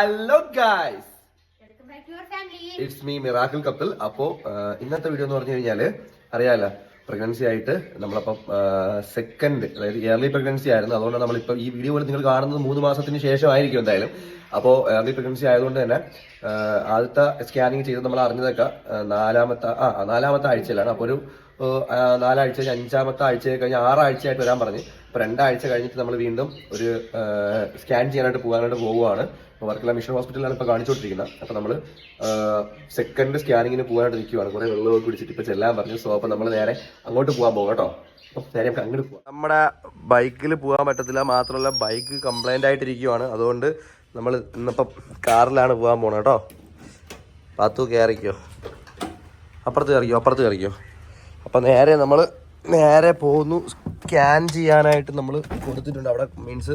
Hello guys, it's me miracle couple. അപ്പോൾ ഇന്നത്തെ video എന്ന് പറഞ്ഞു കഴിഞ്ഞാൽ അറിയാലോ, പ്രഗ്നൻസി ആയിട്ട് നമ്മളപ്പം സെക്കൻഡ്, അതായത് ഇയർലി പ്രഗ്നൻസി ആയിരുന്നു. അതുകൊണ്ട് നമ്മളിപ്പോൾ ഈ വീഡിയോ പോലെ നിങ്ങൾ കാണുന്നത് 3 മാസത്തിന് ശേഷമായിരിക്കും എന്തായാലും. അപ്പോൾ ഇയർലി പ്രഗ്നൻസി ആയതുകൊണ്ട് തന്നെ ആദ്യത്തെ സ്കാനിങ് ചെയ്ത് നമ്മൾ അറിഞ്ഞതൊക്കെ നാലാമത്തെ ആഴ്ചയിലാണ്. അപ്പോൾ ഒരു 4 ആഴ്ച, 5-ാമത്തെ ആഴ്ച കഴിഞ്ഞ് 6 ആഴ്ചയായിട്ട് വരാൻ പറഞ്ഞ്. അപ്പോൾ 2 ആഴ്ച കഴിഞ്ഞിട്ട് നമ്മൾ വീണ്ടും ഒരു സ്കാൻ ചെയ്യാനായിട്ട് പോവുകയാണ്. വർക്കല മിഷൻ ഹോസ്പിറ്റലിലാണ് ഇപ്പോൾ കാണിച്ചുകൊണ്ടിരിക്കുന്നത്. അപ്പോൾ നമ്മൾ സെക്കൻഡ് സ്കാനിങ്ങിന് പോകാനായിട്ട് നിൽക്കുകയാണ്. കുറേ വെള്ളമൊക്കെ കുടിച്ചിട്ട് ഇപ്പോൾ ചെല്ലാൻ പറഞ്ഞു. സോ അപ്പോൾ നമ്മൾ നേരെ അങ്ങോട്ട് പോകാൻ പോകും കേട്ടോ. അപ്പോൾ നേരെ നമുക്ക് അങ്ങോട്ട് പോകാം. നമ്മുടെ ബൈക്കിൽ പോകാൻ പറ്റത്തില്ല, മാത്രമല്ല ബൈക്ക് കംപ്ലൈൻ്റ് ആയിട്ടിരിക്കുകയാണ്. അതുകൊണ്ട് നമ്മൾ ഇന്നിപ്പം കാറിലാണ് പോകാൻ പോകുന്നത് കേട്ടോ. പാത്തു കയറിക്കോ, അപ്പുറത്ത് കയറിക്കോ. അപ്പം നേരെ പോകുന്നു. സ്കാൻ ചെയ്യാനായിട്ട് നമ്മൾ കൊടുത്തിട്ടുണ്ട് അവിടെ, മീൻസ്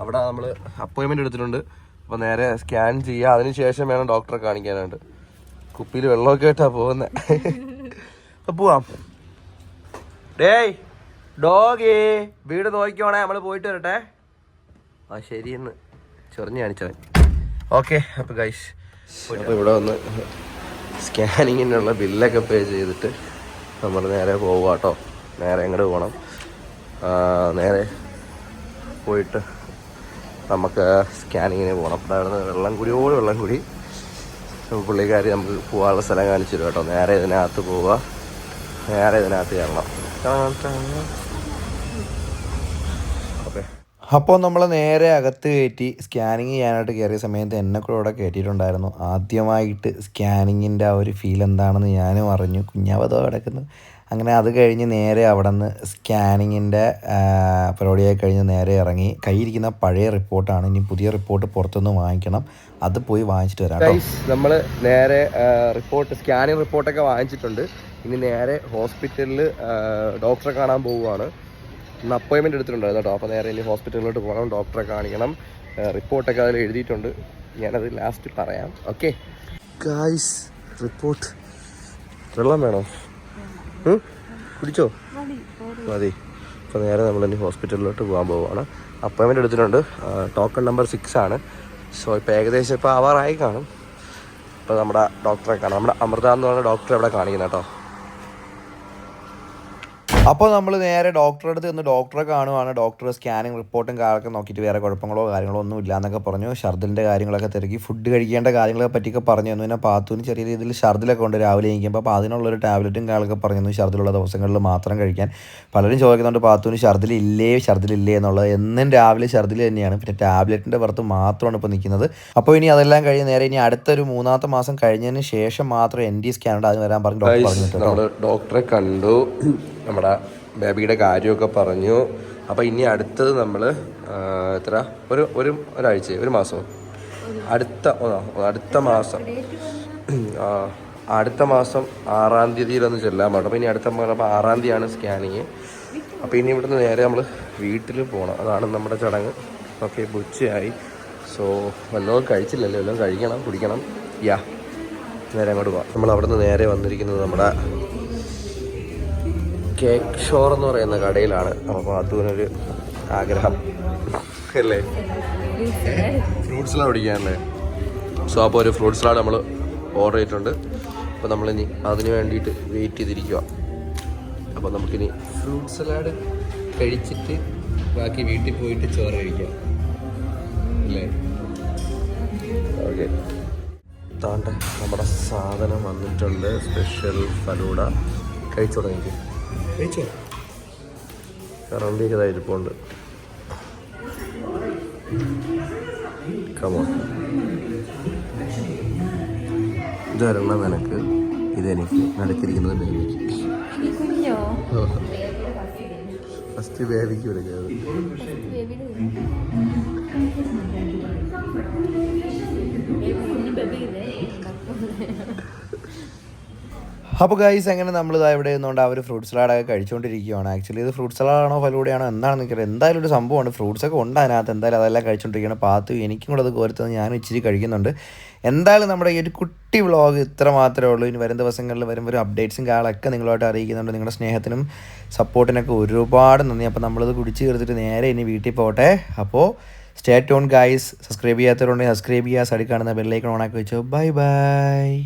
അവിടെ നമ്മൾ അപ്പോയിൻമെൻറ്റ് എടുത്തിട്ടുണ്ട്. അപ്പോൾ നേരെ സ്കാൻ ചെയ്യുക, അതിന് ശേഷം വേണം ഡോക്ടറെ കാണിക്കാനായിട്ട്. കുപ്പിയിൽ വെള്ളമൊക്കെ ആയിട്ടാണ് പോകുന്നത്. അപ്പം പോവാം. ഡേയ് ഡോഗി, വീട് നോക്കിക്കോണേ, നമ്മൾ പോയിട്ട് വരട്ടെ. ആ ശരിയെന്ന് ചൊറിഞ്ഞ് കാണിച്ചവൻ. ഓക്കെ, അപ്പോൾ ഗൈസ് അപ്പോൾ ഇവിടെ വന്ന് സ്കാനിങ്ങിനുള്ള ബില്ലൊക്കെ പേ ചെയ്തിട്ട് നമ്മൾ നേരെ പോവുക കേട്ടോ. നേരെ എങ്ങോട്ട് പോകണം, നേരെ പോയിട്ട് നമുക്ക് സ്കാനിങ്ങിന് പോകണം. അവിടെ വെള്ളം കുടി പുള്ളിക്കാരി നമുക്ക് പോകാനുള്ള സ്ഥലം കാണിച്ചു തരും കേട്ടോ. നേരെ ഇതിനകത്ത് പോവുക, നേരെ ഇതിനകത്ത് കയറണം. ഓക്കെ, അപ്പോൾ നമ്മൾ നേരെ അകത്ത് കയറ്റി സ്കാനിങ് ചെയ്യാനായിട്ട് കയറിയ സമയത്ത് എന്നെ കൂടെ ഇവിടെ കയറ്റിയിട്ടുണ്ടായിരുന്നു. ആദ്യമായിട്ട് സ്കാനിങ്ങിൻ്റെ ആ ഒരു ഫീൽ എന്താണെന്ന് ഞാനും അറിഞ്ഞു. കുഞ്ഞാവതോ കിടക്കുന്നു. അങ്ങനെ അത് കഴിഞ്ഞ് നേരെ അവിടെ നിന്ന് സ്കാനിങ്ങിൻ്റെ പരിപാടിയായി കഴിഞ്ഞ് നേരെ ഇറങ്ങി. കയ്യിരിക്കുന്ന പഴയ റിപ്പോർട്ടാണ്, ഇനി പുതിയ റിപ്പോർട്ട് പുറത്തുനിന്ന് വാങ്ങിക്കണം. അത് പോയി വാങ്ങിച്ചിട്ട് വരാം. നമ്മൾ നേരെ സ്കാനിങ് റിപ്പോർട്ടൊക്കെ വാങ്ങിച്ചിട്ടുണ്ട്. ഇനി നേരെ ഹോസ്പിറ്റലിൽ ഡോക്ടറെ കാണാൻ പോവുകയാണ്. ഇന്ന് അപ്പോയിൻമെൻറ്റ് എടുത്തിട്ടുണ്ടായിരുന്നു കേട്ടോ. അപ്പോൾ നേരെ ഇനി ഹോസ്പിറ്റലിലോട്ട് പോകണം, ഡോക്ടറെ കാണിക്കണം. റിപ്പോർട്ടൊക്കെ അതിൽ എഴുതിയിട്ടുണ്ട്, ഞാനത് ലാസ്റ്റ് പറയാം. Okay guys, report. വെള്ളം വേണോ? കുടിച്ചോ? മതി. അപ്പോൾ നേരെ നമ്മളിനി ഹോസ്പിറ്റലിലോട്ട് പോകാൻ പോവുകയാണ്. അപ്പോയിൻമെൻറ്റ് എടുത്തിട്ടുണ്ട്. ടോക്കൺ നമ്പർ 6 ആണ്. സോ ഇപ്പോൾ ഏകദേശം ഇപ്പോൾ ആവാറായി കാണും. അപ്പോൾ നമ്മുടെ ഡോക്ടറെ കാണാം. നമ്മുടെ അമൃത എന്ന് പറഞ്ഞ ഡോക്ടറെ ഇവിടെ കാണിക്കുന്നത് കേട്ടോ. അപ്പോൾ നമ്മൾ നേരെ ഡോക്ടറെ അടുത്ത് നിന്ന് ഡോക്ടറെ കാണുവാണ്. ഡോക്ടർ സ്കാനിങ് റിപ്പോർട്ടും കാര്യങ്ങളൊക്കെ നോക്കിയിട്ട് വേറെ കുഴപ്പങ്ങളോ കാര്യങ്ങളോ ഒന്നും ഇല്ല എന്നൊക്കെ പറഞ്ഞു. ഷർദിലിൻ്റെ കാര്യങ്ങളൊക്കെ തിരക്കി, ഫുഡ് കഴിക്കേണ്ട കാര്യങ്ങളെ പറ്റിയൊക്കെ പറഞ്ഞു തന്നു. പിന്നെ പാത്തുവിന് ചെറിയ രീതിയിൽ ഷർദിലൊക്കെ ഉണ്ട് രാവിലെ കഴിക്കുമ്പോൾ. അപ്പോൾ അതിനുള്ളൊരു ടാബ്ലറ്റും കാര്യങ്ങളൊക്കെ പറഞ്ഞു തന്നു. ഷർദിലുള്ള ദിവസങ്ങളിൽ മാത്രം കഴിക്കാൻ. പലരും ചോദിക്കുന്നുണ്ട് പാത്തുവിന് ഷർദിലില്ലേ എന്നുള്ളത്. എന്നും രാവിലെ ഷർദിൽ തന്നെയാണ്. പിന്നെ ടാബ്ലറ്റിൻ്റെ പുറത്ത് മാത്രമാണ് ഇപ്പോൾ നിൽക്കുന്നത്. അപ്പോൾ ഇനി അതെല്ലാം കഴിഞ്ഞ് നേരെ ഇനി അടുത്തൊരു 3-ാമത്തെ മാസം കഴിഞ്ഞതിന് ശേഷം മാത്രം ND സ്കാൻ ഉണ്ട്, അതിന് വരാൻ പറഞ്ഞു ഡോക്ടർ പറഞ്ഞിട്ടുണ്ട്. ഡോക്ടറെ കണ്ടു, നമ്മുടെ ബേബിയുടെ കാര്യമൊക്കെ പറഞ്ഞു. അപ്പോൾ ഇനി അടുത്തത് നമ്മൾ ഒരാഴ്ച, ഒരു മാസം, അടുത്ത മാസം 6-ാം തീയതിയിലൊന്ന് ചെല്ലാൻ പാടും. അപ്പോൾ ഇനി അടുത്ത 6-ാം തീയതിയാണ് സ്കാനിങ്. അപ്പോൾ ഇനി ഇവിടുന്ന് നേരെ നമ്മൾ വീട്ടിൽ പോകണം, അതാണ് നമ്മുടെ ചടങ്ങ്. ഓക്കെ, ഉച്ചയായി. സോ വല്ലതും കഴിച്ചില്ലല്ലോ, വല്ലതും കഴിക്കണം, കുടിക്കണം. നേരെ അങ്ങോട്ട് പോകാം. നമ്മൾ അവിടെ നിന്ന് നേരെ വന്നിരിക്കുന്നത് നമ്മുടെ കേക്ക് ഷോർ എന്ന് പറയുന്ന കടയിലാണ്. അപ്പോൾ അതിനൊരു ആഗ്രഹം അല്ലേ, ഫ്രൂട്ട് സലാഡ് കുടിക്കാനല്ലേ. സോ അപ്പോൾ ഒരു ഫ്രൂട്ട് സലാഡ് നമ്മൾ ഓർഡർ ചെയ്തിട്ടുണ്ട്. അപ്പോൾ നമ്മളിനി അതിന് വേണ്ടിയിട്ട് വെയിറ്റ് ചെയ്തിരിക്കുക. അപ്പോൾ നമുക്കിനി ഫ്രൂട്ട് സലാഡ് കഴിച്ചിട്ട് ബാക്കി വീട്ടിൽ പോയിട്ട് ചോറ് കഴിക്കാം അല്ലേ. ഓക്കെ, താണ്ട നമ്മുടെ സാധനം വന്നിട്ടുണ്ട്. സ്പെഷ്യൽ ഫലൂഡ. കഴിച്ചു തുടങ്ങി, കഴിച്ചോ? കറണ്ടിയൊക്കെ ഇതായിരിപ്പുണ്ട്. കമോൺ, ഇതൊരെണ്ണം നിനക്ക്, ഇതെനിക്ക്, നടുക്കിരിക്കുന്നത് ബേബിക്ക്. ഫസ്റ്റ് ബേബിക്ക് വിളിക്കാതെ. അപ്പോൾ ഗൈസ്, അങ്ങനെ നമ്മളിതാ ഇവിടെ നിന്നുകൊണ്ട് ആ ഒരു ഫ്രൂട്ട് സലാഡൊക്കെ കഴിച്ചുകൊണ്ടിരിക്കുകയാണ്. ആക്ച്വലി ഇത് ഫ്രൂട്ട് സലാഡാണോ ഫലൂടെയാണോ എന്താണെന്ന് എനിക്കറിയാം. എന്തായാലും ഒരു സംഭവമാണ്, ഫ്രൂട്ട്സൊക്കെ ഉണ്ട് അതിനകത്ത്. എന്തായാലും അതെല്ലാം കഴിച്ചുകൊണ്ടിരിക്കുകയാണ്. പാത്തു എനിക്കും കൂടെ അത് കോരുത്തത് ഞാനും ഇച്ചിരി കഴിക്കുന്നുണ്ട്. എന്തായാലും നമ്മുടെ ഈ ഒരു കുട്ടി വ്ളോഗ് ഇത്ര മാത്രമേ ഉള്ളൂ. ഇനി വരും ദിവസങ്ങളിൽ വരുമ്പോൾ അപ്ഡേറ്റ്സും കാര്യങ്ങളൊക്കെ നിങ്ങളുമായിട്ട് അറിയിക്കുന്നുണ്ട്. നിങ്ങളുടെ സ്നേഹത്തിനും സപ്പോർട്ടിനൊക്കെ ഒരുപാട് നന്ദി. അപ്പോൾ നമ്മളിത് കുടിച്ച് തീർത്തിട്ട് നേരെ ഇനി വീട്ടിൽ പോട്ടെ. അപ്പോൾ സ്റ്റേ ട്യൂൺ ഗൈസ്. സബ്സ്ക്രൈബ് ചെയ്യാത്തവരുണ്ടെങ്കിൽ സബ്സ്ക്രൈബ് ചെയ്യുക. സൈഡിൽ കാണുന്ന ബെല്ലൈക്കൺ ഓണാക്കി വെച്ചോ. Bye bye.